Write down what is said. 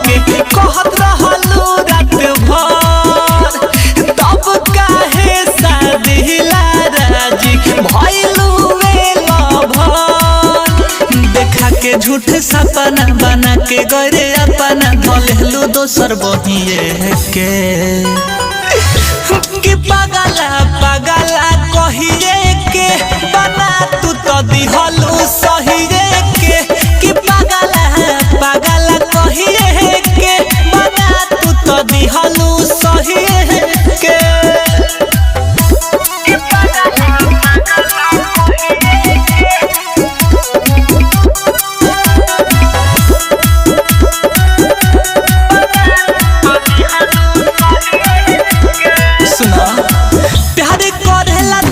के कहत रहलू रात भर तब काहे शादी ला राजी भइलू देखा के झूठ सपना बना के गरे अपना धलेलू दोसर बहिए के पागला पागला